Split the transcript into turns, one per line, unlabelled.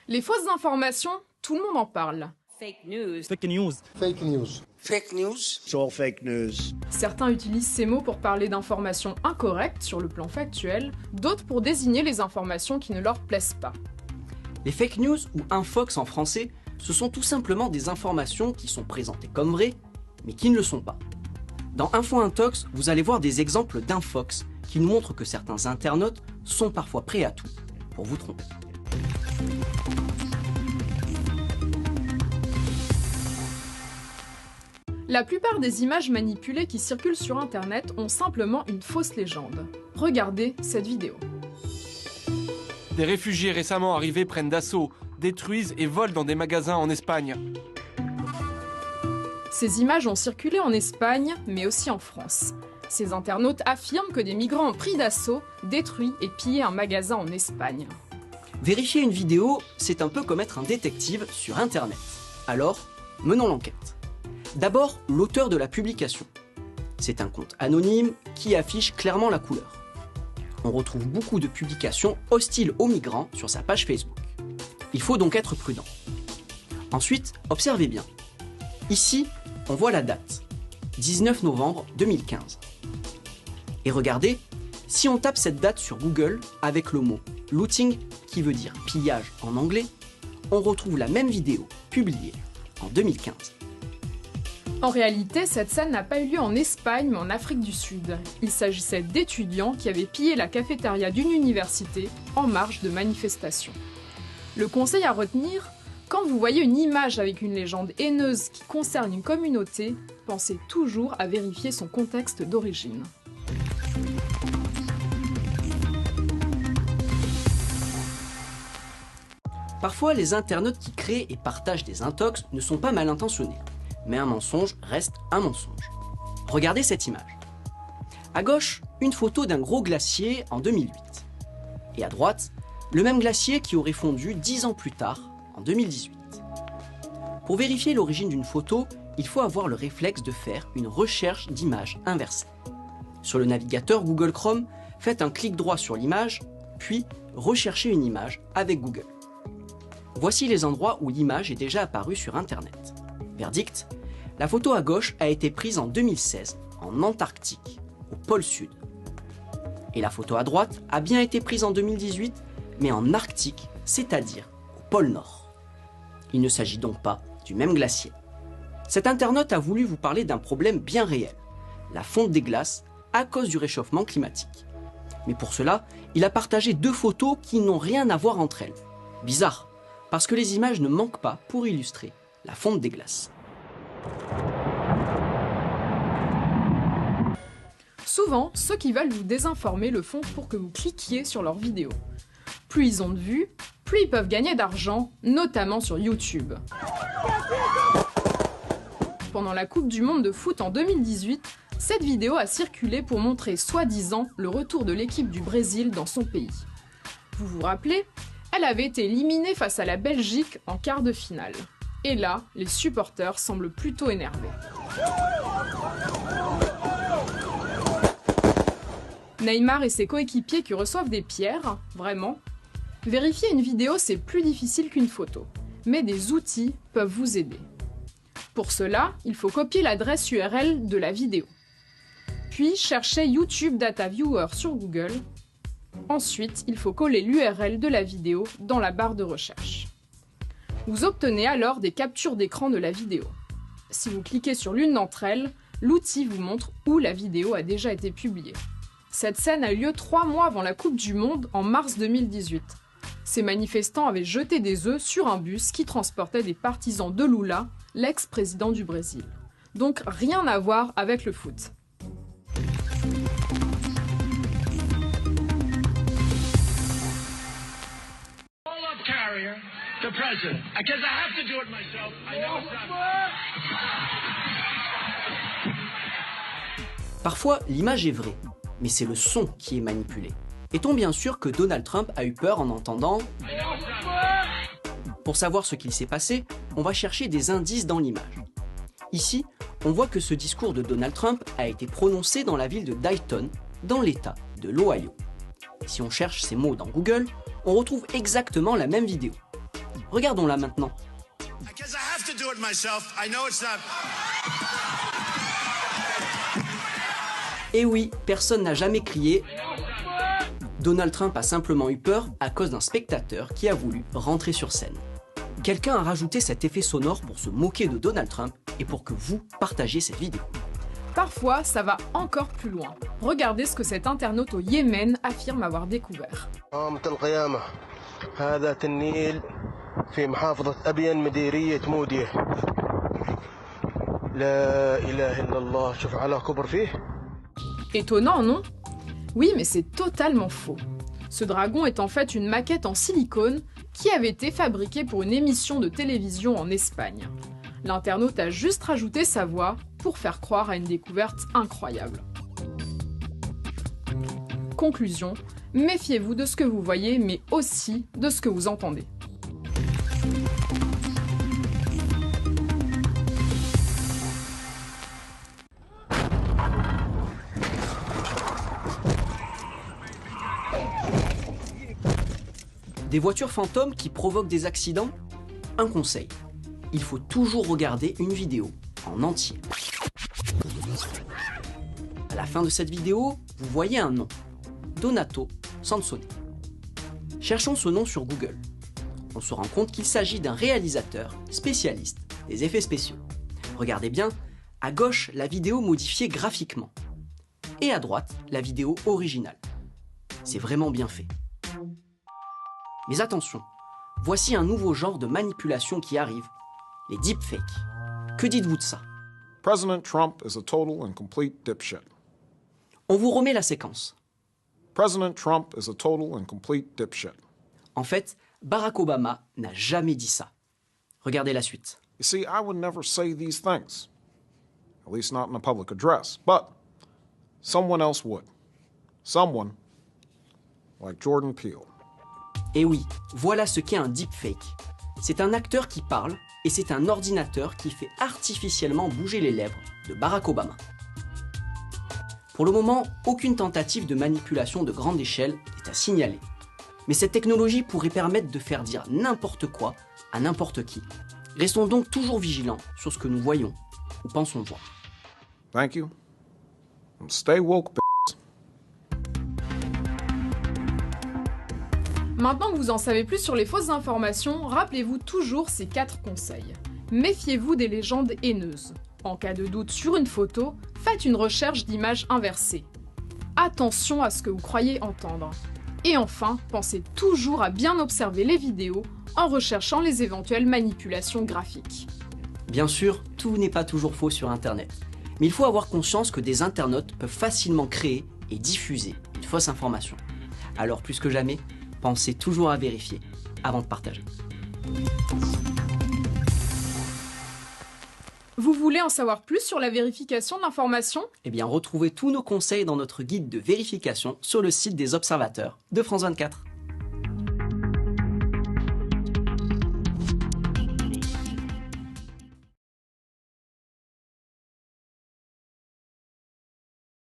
Les fausses informations, tout le monde en parle.
Fake news.
Fake news.
Fake news.
Fake news.
It's all fake news.
Certains utilisent ces mots pour parler d'informations incorrectes sur le plan factuel, d'autres pour désigner les informations qui ne leur plaisent pas.
Les fake news ou infox en français, ce sont tout simplement des informations qui sont présentées comme vraies, mais qui ne le sont pas. Dans Info Intox, vous allez voir des exemples d'infox qui nous montrent que certains internautes sont parfois prêts à tout pour vous tromper.
La plupart des images manipulées qui circulent sur Internet ont simplement une fausse légende. Regardez cette vidéo.
Des réfugiés récemment arrivés prennent d'assaut, détruisent et volent dans des magasins en Espagne.
Ces images ont circulé en Espagne, mais aussi en France. Ces internautes affirment que des migrants ont pris d'assaut, détruit et pillé un magasin en Espagne.
Vérifier une vidéo, c'est un peu comme être un détective sur Internet. Alors, menons l'enquête. D'abord, l'auteur de la publication. C'est un compte anonyme qui affiche clairement la couleur. On retrouve beaucoup de publications hostiles aux migrants sur sa page Facebook. Il faut donc être prudent. Ensuite, observez bien. Ici, on voit la date, 19 novembre 2015. Et regardez, si on tape cette date sur Google avec le mot « looting » qui veut dire « pillage » en anglais, on retrouve la même vidéo publiée en 2015.
En réalité, cette scène n'a pas eu lieu en Espagne, mais en Afrique du Sud. Il s'agissait d'étudiants qui avaient pillé la cafétéria d'une université en marge de manifestations. Le conseil à retenir, quand vous voyez une image avec une légende haineuse qui concerne une communauté, pensez toujours à vérifier son contexte d'origine.
Parfois, les internautes qui créent et partagent des intox ne sont pas mal intentionnés. Mais un mensonge reste un mensonge. Regardez cette image. À gauche, une photo d'un gros glacier en 2008. Et à droite, le même glacier qui aurait fondu 10 ans plus tard, en 2018. Pour vérifier l'origine d'une photo, il faut avoir le réflexe de faire une recherche d'image inversée. Sur le navigateur Google Chrome, faites un clic droit sur l'image, puis recherchez une image avec Google. Voici les endroits où l'image est déjà apparue sur Internet. Verdict, la photo à gauche a été prise en 2016, en Antarctique, au pôle Sud. Et la photo à droite a bien été prise en 2018, mais en Arctique, c'est-à-dire au pôle Nord. Il ne s'agit donc pas du même glacier. Cet internaute a voulu vous parler d'un problème bien réel, la fonte des glaces à cause du réchauffement climatique. Mais pour cela, il a partagé deux photos qui n'ont rien à voir entre elles. Bizarre, parce que les images ne manquent pas pour illustrer la fonte des glaces.
Souvent, ceux qui veulent vous désinformer le font pour que vous cliquiez sur leurs vidéos. Plus ils ont de vues, plus ils peuvent gagner d'argent, notamment sur YouTube. Pendant la Coupe du Monde de foot en 2018, cette vidéo a circulé pour montrer soi-disant le retour de l'équipe du Brésil dans son pays. Vous vous rappelez ? Elle avait été éliminée face à la Belgique en quart de finale. Et là, les supporters semblent plutôt énervés. Neymar et ses coéquipiers qui reçoivent des pierres, vraiment. Vérifier une vidéo, c'est plus difficile qu'une photo, mais des outils peuvent vous aider. Pour cela, il faut copier l'adresse URL de la vidéo. Puis chercher YouTube Data Viewer sur Google. Ensuite, il faut coller l'URL de la vidéo dans la barre de recherche. Vous obtenez alors des captures d'écran de la vidéo. Si vous cliquez sur l'une d'entre elles, l'outil vous montre où la vidéo a déjà été publiée. Cette scène a eu lieu 3 mois avant la Coupe du Monde en mars 2018. Ces manifestants avaient jeté des œufs sur un bus qui transportait des partisans de Lula, l'ex-président du Brésil. Donc rien à voir avec le foot.
The president. Because I have to do it myself. I know it's not...
Parfois, l'image est vraie, mais c'est le son qui est manipulé. Est-on bien sûr que Donald Trump a eu peur en entendant... Pour savoir ce qu'il s'est passé, on va chercher des indices dans l'image. Ici, on voit que ce discours de Donald Trump a été prononcé dans la ville de Dayton, dans l'État de l'Ohio. Si on cherche ces mots dans Google, on retrouve exactement la même vidéo. Regardons-la maintenant.
Because I have to do it myself. I know it's not.
Et oui, personne n'a jamais crié. Donald Trump a simplement eu peur à cause d'un spectateur qui a voulu rentrer sur scène. Quelqu'un a rajouté cet effet sonore pour se moquer de Donald Trump et pour que vous partagiez cette vidéo.
Parfois, ça va encore plus loin. Regardez ce que cet internaute au Yémen affirme avoir découvert.
قامة القيامة هذا تنين في محافظة أبين مديرية مودية لا إله إلا الله شوف على كبر فيه.
Étonnant, non? Oui, mais c'est totalement faux. Ce dragon est en fait une maquette en silicone qui avait été fabriquée pour une émission de télévision en Espagne. L'internaute a juste rajouté sa voix pour faire croire à une découverte incroyable. Conclusion, méfiez-vous de ce que vous voyez, mais aussi de ce que vous entendez.
Des voitures fantômes qui provoquent des accidents? Un conseil, il faut toujours regarder une vidéo en entier. À la fin de cette vidéo, vous voyez un nom, Donato Sansone. Cherchons ce nom sur Google. On se rend compte qu'il s'agit d'un réalisateur spécialiste des effets spéciaux. Regardez bien, à gauche, la vidéo modifiée graphiquement. Et à droite, la vidéo originale. C'est vraiment bien fait. Mais attention, voici un nouveau genre de manipulation qui arrive, les deepfakes. Que dites-vous de ça?
President Trump is a total and complete dipshit.
On vous remet la séquence.
President Trump is a total and complete dipshit.
En fait, Barack Obama n'a jamais dit ça. Regardez la suite.
You see, I would never say these things. At least not in a public address. But someone else would. Someone like Jordan Peele.
Et oui, voilà ce qu'est un deepfake. C'est un acteur qui parle et c'est un ordinateur qui fait artificiellement bouger les lèvres de Barack Obama. Pour le moment, aucune tentative de manipulation de grande échelle n'est à signaler. Mais cette technologie pourrait permettre de faire dire n'importe quoi à n'importe qui. Restons donc toujours vigilants sur ce que nous voyons ou pensons voir.
Thank you. And stay woke, b****.
Maintenant que vous en savez plus sur les fausses informations, rappelez-vous toujours ces 4 conseils. Méfiez-vous des légendes haineuses. En cas de doute sur une photo, faites une recherche d'images inversées. Attention à ce que vous croyez entendre. Et enfin, pensez toujours à bien observer les vidéos en recherchant les éventuelles manipulations graphiques.
Bien sûr, tout n'est pas toujours faux sur Internet. Mais il faut avoir conscience que des internautes peuvent facilement créer et diffuser une fausse information. Alors plus que jamais, pensez toujours à vérifier avant de partager.
Vous voulez en savoir plus sur la vérification de l'information?
Eh bien, retrouvez tous nos conseils dans notre guide de vérification sur le site des observateurs de France 24.